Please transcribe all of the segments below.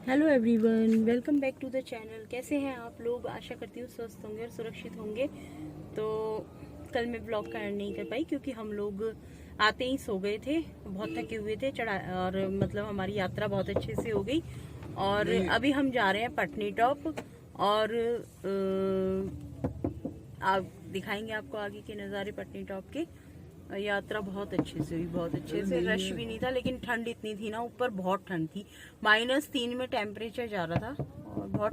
Hello everyone, welcome back to the channel. कैसे हैं आप लोग? आशा करती हूँ स्वस्थ होंगे और सुरक्षित होंगे। तो कल मैं ब्लॉग का एंड नहीं कर पाई क्योंकि हम लोग आते ही सो गए थे, बहुत थके हुए थे चढ़ा और मतलब हमारी यात्रा बहुत अच्छे से हो गई। और अभी हम जा रहे हैं पटनी टॉप और आप दिखाएंगे आपको आगे के नज़ारे पटनी टॉप के। यात्रा बहुत अच्छे से हुई, बहुत अच्छे से। रश भी नहीं था लेकिन ठंड इतनी थी ना, ऊपर बहुत ठंड थी। -3 में टेम्परेचर जा रहा था और बहुत।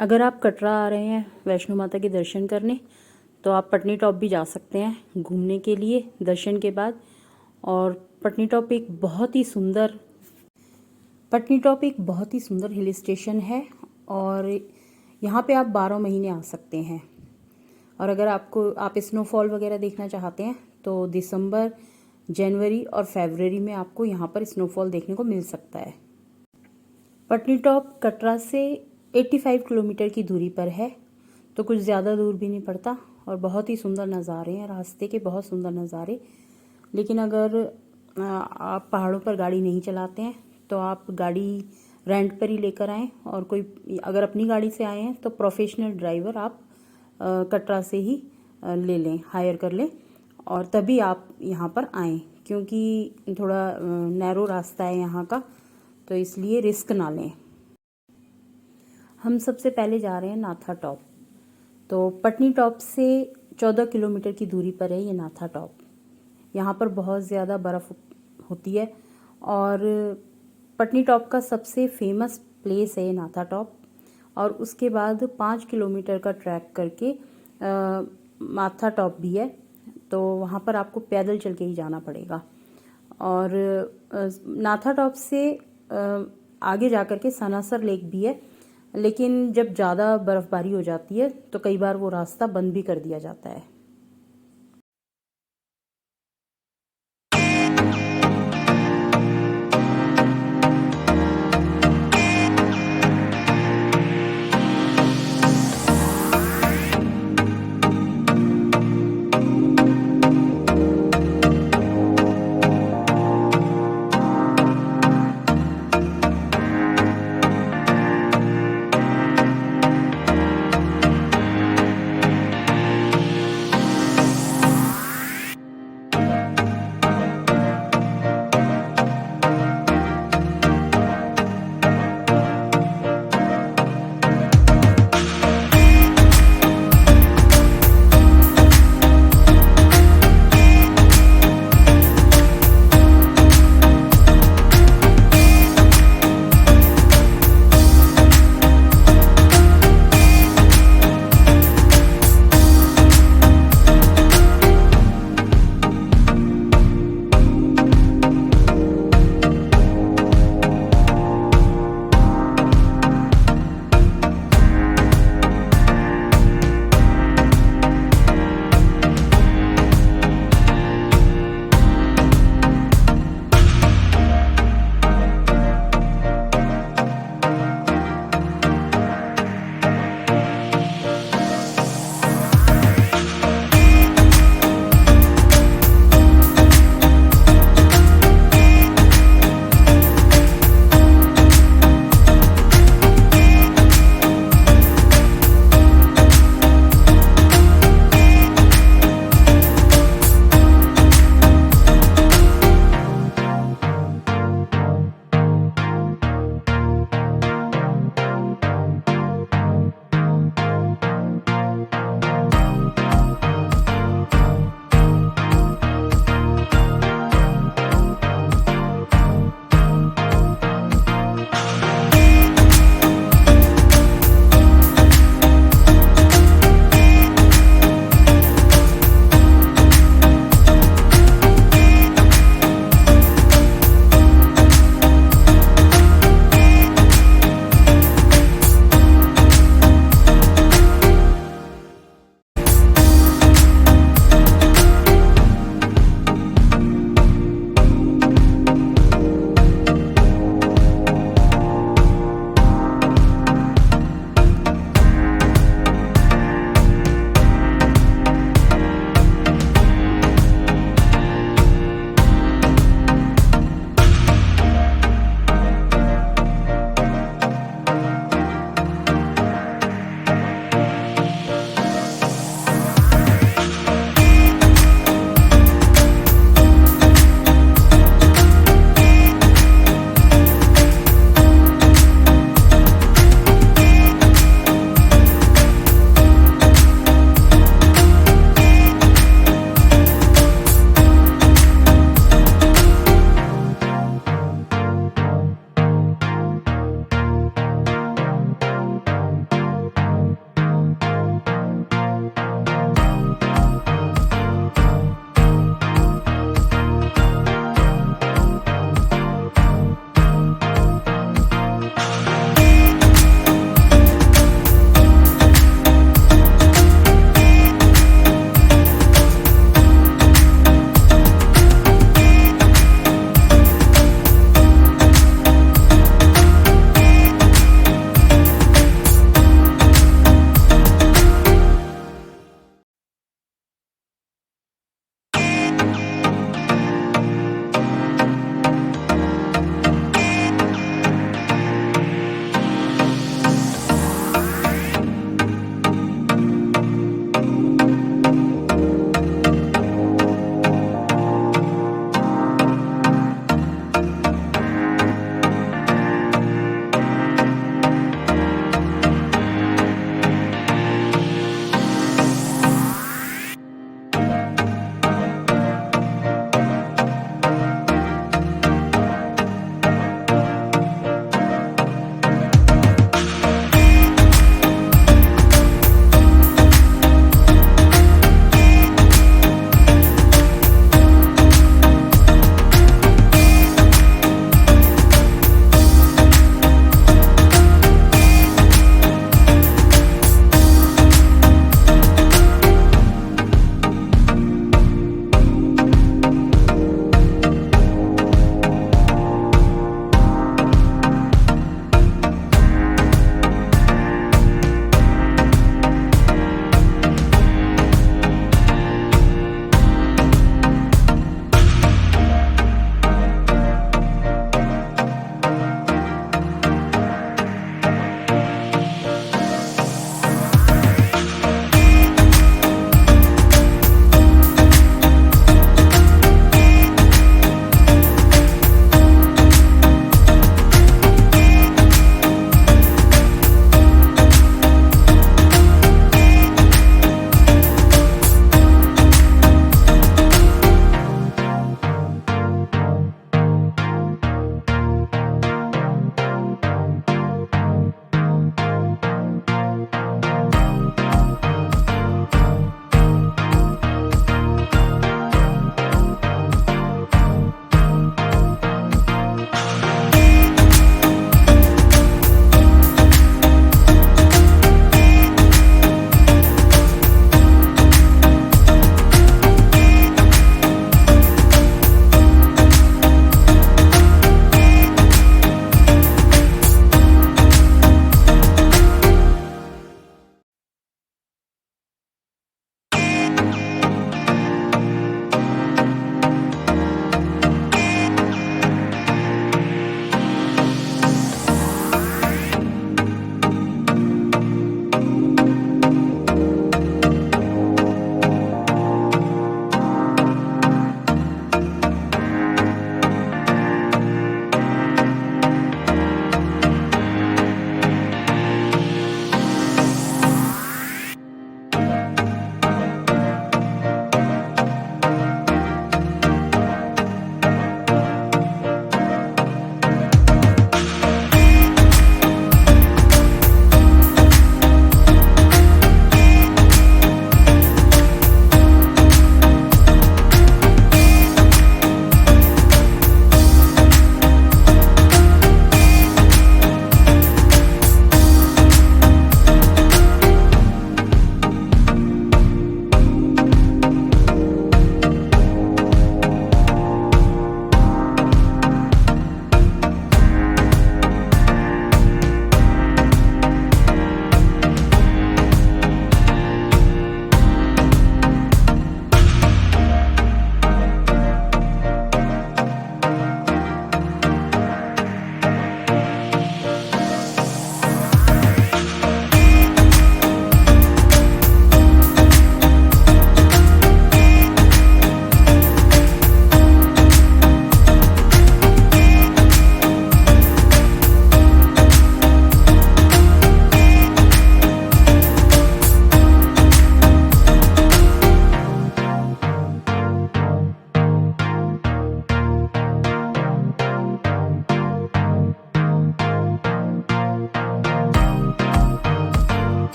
अगर आप कटरा आ रहे हैं वैष्णो माता के दर्शन करने तो आप पटनी टॉप भी जा सकते हैं घूमने के लिए दर्शन के बाद। और पटनी टॉप एक बहुत ही सुंदर हिल स्टेशन है और यहाँ पे आप 12 महीने आ सकते हैं। और अगर आप स्नोफॉल वगैरह देखना चाहते हैं तो दिसंबर, जनवरी और फरवरी में आपको यहाँ पर स्नोफॉल देखने को मिल सकता है। पटनी टॉप कटरा से 85 किलोमीटर की दूरी पर है, तो कुछ ज़्यादा दूर भी नहीं पड़ता और बहुत ही सुंदर नज़ारे हैं, रास्ते के बहुत सुंदर नज़ारे। लेकिन अगर आप पहाड़ों पर गाड़ी नहीं चलाते हैं तो आप गाड़ी रेंट पर ही लेकर आएँ। और अगर अपनी गाड़ी से आए हैं तो प्रोफेशनल ड्राइवर आप कटरा से ही ले लें, हायर कर लें और तभी आप यहाँ पर आएँ, क्योंकि थोड़ा नैरो रास्ता है यहाँ का, तो इसलिए रिस्क ना लें। हम सबसे पहले जा रहे हैं नाथा टॉप। तो पटनी टॉप से 14 किलोमीटर की दूरी पर है ये नाथा टॉप। यहाँ पर बहुत ज़्यादा बर्फ़ होती है और पटनी टॉप का सबसे फेमस प्लेस है ये नाथा टॉप। और उसके बाद 5 किलोमीटर का ट्रैक करके माथा टॉप भी है, तो वहाँ पर आपको पैदल चल के ही जाना पड़ेगा। और नाथा टॉप से आगे जा कर के सनासर लेक भी है, लेकिन जब ज़्यादा बर्फ़बारी हो जाती है तो कई बार वो रास्ता बंद भी कर दिया जाता है।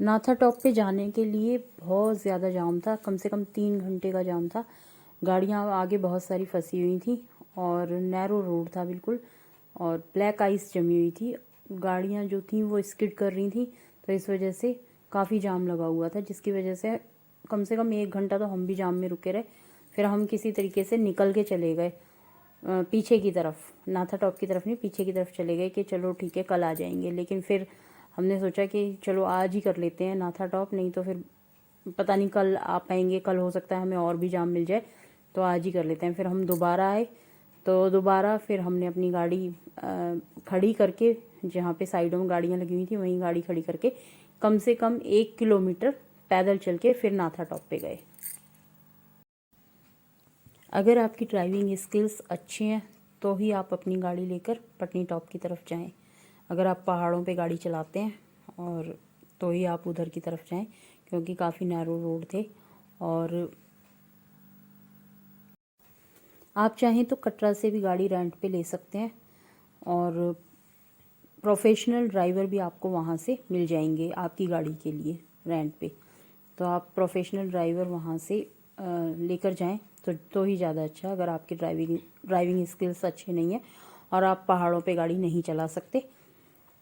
नाथा टॉप पे जाने के लिए बहुत ज़्यादा जाम था, कम से कम 3 घंटे का जाम था। गाड़ियाँ आगे बहुत सारी फंसी हुई थी और नैरो रोड था बिल्कुल, और ब्लैक आइस जमी हुई थी। गाड़ियाँ जो थी वो स्किड कर रही थी, तो इस वजह से काफ़ी जाम लगा हुआ था, जिसकी वजह से कम 1 घंटा तो हम भी जाम में रुके रहे। फिर हम किसी तरीके से निकल के चले गए पीछे की तरफ, नाथा टॉप की तरफ नहीं, पीछे की तरफ चले गए कि चलो ठीक है कल आ जाएंगे। लेकिन फिर हमने सोचा कि चलो आज ही कर लेते हैं नाथा टॉप, नहीं तो फिर पता नहीं कल आ पाएंगे, कल हो सकता है हमें और भी जाम मिल जाए, तो आज ही कर लेते हैं। फिर हम दोबारा आए, तो दोबारा फिर हमने अपनी गाड़ी खड़ी करके, जहाँ पे साइडों में गाड़ियाँ लगी हुई थी वहीं गाड़ी खड़ी करके कम से कम 1 किलोमीटर पैदल चल के फिर नाथा टॉप पे गए। अगर आपकी ड्राइविंग स्किल्स अच्छे हैं तो ही आप अपनी गाड़ी लेकर पटनी टॉप की तरफ जाएं। अगर आप पहाड़ों पे गाड़ी चलाते हैं और तो ही आप उधर की तरफ जाएं, क्योंकि काफ़ी नैरो रोड थे। और आप चाहें तो कटरा से भी गाड़ी रेंट पे ले सकते हैं, और प्रोफेशनल ड्राइवर भी आपको वहाँ से मिल जाएंगे आपकी गाड़ी के लिए रेंट पे। तो आप प्रोफेशनल ड्राइवर वहाँ से लेकर जाएं तो ही ज़्यादा अच्छा। अगर आपकी ड्राइविंग स्किल्स अच्छे नहीं है और आप पहाड़ों पे गाड़ी नहीं चला सकते,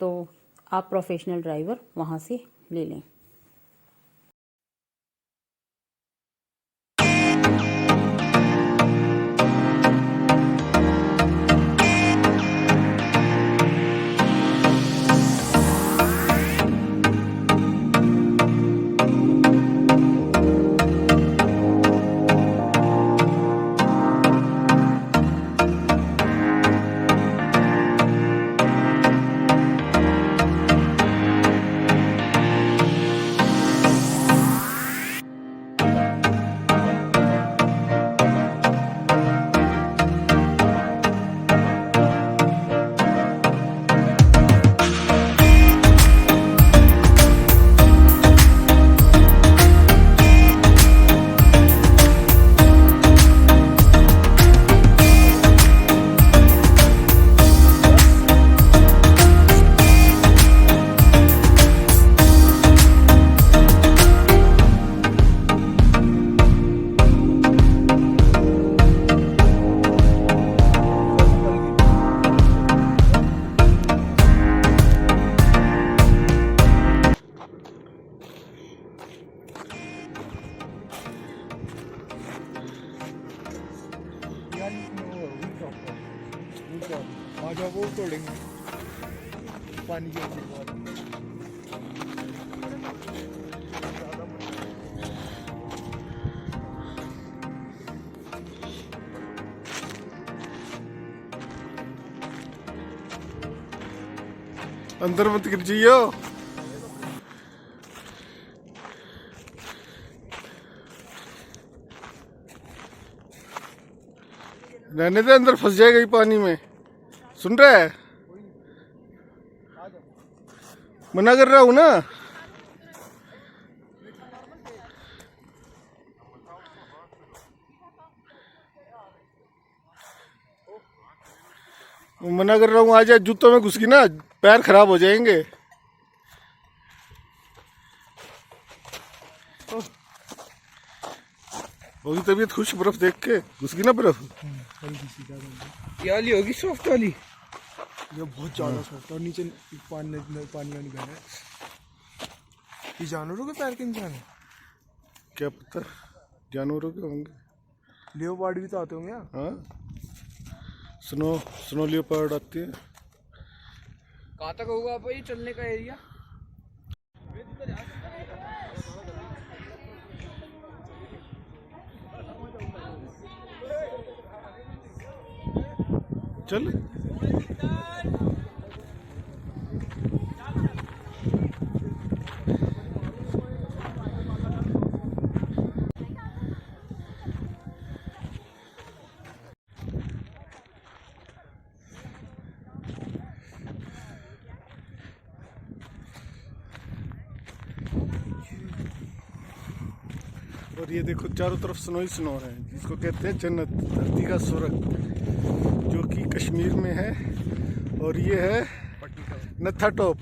तो आप प्रोफेशनल ड्राइवर वहाँ से ले लें। वो तोड़ेंगे पानी के बाद। अंदर मत गिर जाइयो। रहने दे, अंदर फंस जाएगा ही पानी में। सुन रहा है? मना कर रहा हूं ना। मना कर रहा हूं, आ जा। जूतों में घुस गई ना, पैर खराब हो जाएंगे। होगी तबीयत खुश बर्फ देख के? घुस गई ना बर्फ। ये वाली होगी सॉफ्ट वाली। ये बहुत ज्यादा सॉफ्ट, और नीचे पानी वानी बह रहा है। ये जानवरों के पैर के इंसान है क्या पता, जानवरों के होंगे। लियोपार्ड भी तो आते होंगे। हाँ, स्नो लियोपार्ड आती है। कहाँ तक होगा आप ये चलने का एरिया? चल और ये देखो चारों तरफ स्नो ही स्नो है, जिसको कहते हैं जन्नत, धरती का स्वर्ग, जो कि कश्मीर में है। और ये है नत्था टॉप।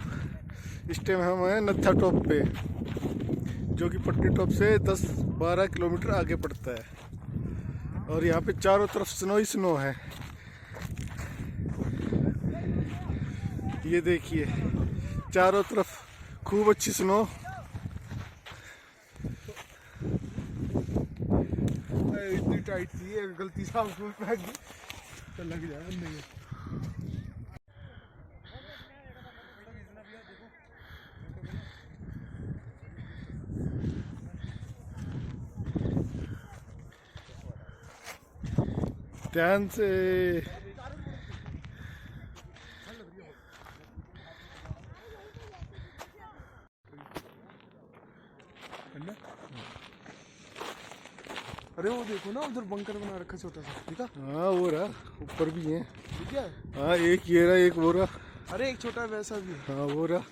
इस टाइम हम हैं नत्था टॉप पे। जो कि पटनी टॉप से 10-12 किलोमीटर आगे पड़ता है। और यहाँ पे चारों तरफ स्नो ही स्नो है। ये देखिए चारों तरफ खूब अच्छी स्नो। इतनी टाइट थी, गलती से उसमें फेंक दी तो लग जाएगा। नहीं ध्यान से। अरे वो देखो ना, उधर बंकर बना रखा छोटा सा, ठीक है। हाँ वो रहा, ऊपर भी है। ठीक है। हाँ एक ये रहा, एक वो रहा। अरे एक छोटा वैसा भी है। हाँ वो रहा,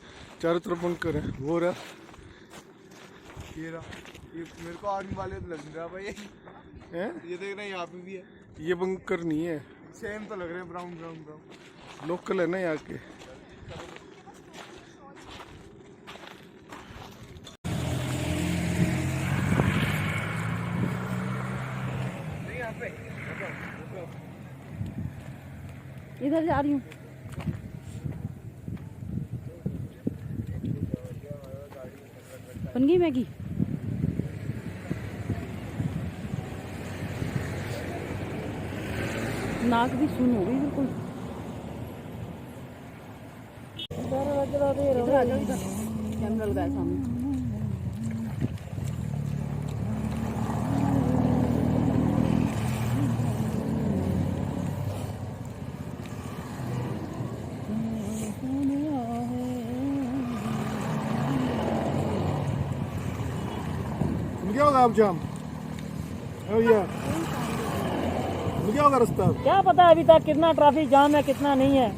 चारों तरफ बंकर है। वो रहा, ये रहा। ये मेरे को आर्मी वाले तो लग रहा भाई। हैं? ये देख रहे हैं, यहाँ पे भी है। ये बंकर नहीं है, सेम तो लग रहे हैं, ब्राउन ब्राउन ब्राउन। लोकल है ना यहाँ के। इधर जा रही हूँ। बन गई मैगी। नाक भी सुन हो गई बिल्कुल। इधर आ जाओ, इधर कैमरा लगाया सामने। क्या होगा आप जाम? भैया क्या होगा रास्ता? क्या पता अभी तक कितना ट्रैफिक जाम है कितना नहीं है।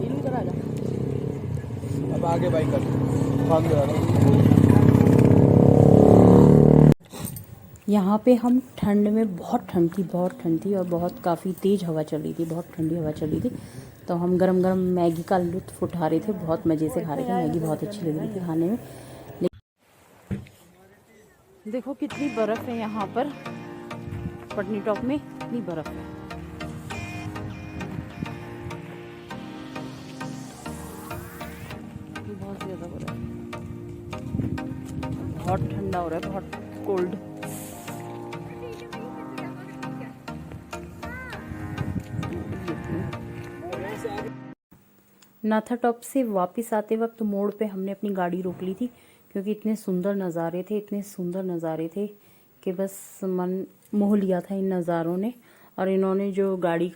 इधर आ जा। अब आगे बाइक कर भाग जा रहा हूँ। यहाँ पे हम ठंड में, बहुत ठंड थी और बहुत काफ़ी तेज़ हवा चल रही थी, बहुत ठंडी हवा चल रही थी। तो हम गरम गरम मैगी का लुत्फ़ उठा रहे थे, बहुत मज़े से खा रहे थे। मैगी बहुत अच्छी लग रही थी खाने में। देखो कितनी बर्फ़ है यहाँ पर, पटनी टॉप में इतनी बर्फ़ है। बहुत ज़्यादा बर्फ़ है, बहुत ठंडा हो रहा है, बहुत कोल्ड। नाथा टॉप से वापस आते वक्त मोड़ पे हमने अपनी गाड़ी रोक ली थी, क्योंकि इतने सुंदर नज़ारे थे कि बस मन मोह लिया था इन नज़ारों ने। और इन्होंने जो गाड़ी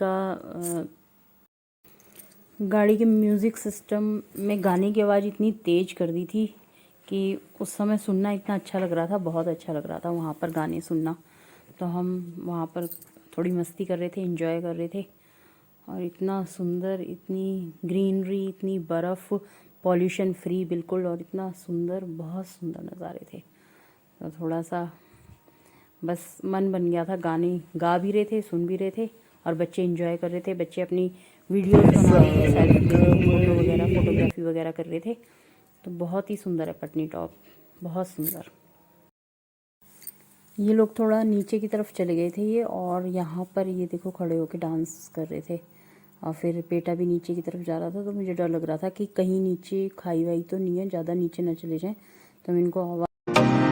के म्यूज़िक सिस्टम में गाने की आवाज़ इतनी तेज़ कर दी थी कि उस समय सुनना इतना अच्छा लग रहा था, बहुत अच्छा लग रहा था वहाँ पर गाने सुनना। तो हम वहाँ पर थोड़ी मस्ती कर रहे थे, एंजॉय कर रहे थे। और इतना सुंदर, इतनी ग्रीनरी, इतनी बर्फ़, पॉल्यूशन फ्री बिल्कुल, और इतना सुंदर, बहुत सुंदर नज़ारे थे। तो थोड़ा सा बस मन बन गया था, गाने गा भी रहे थे, सुन भी रहे थे, और बच्चे एंजॉय कर रहे थे। बच्चे अपनी वीडियोस बना रहे थे, सेल्फी ले रहे थे, फोटोग्राफी वगैरह कर रहे थे। तो बहुत ही सुंदर है पटनी टॉप, बहुत सुंदर। ये लोग थोड़ा नीचे की तरफ चले गए थे ये, और यहाँ पर ये देखो खड़े होके डांस कर रहे थे। और फिर बेटा भी नीचे की तरफ जा रहा था, तो मुझे डर लग रहा था कि कहीं नीचे खाई वाई तो नहीं है, ज़्यादा नीचे ना चले जाएं। तो मैं इनको आवाज़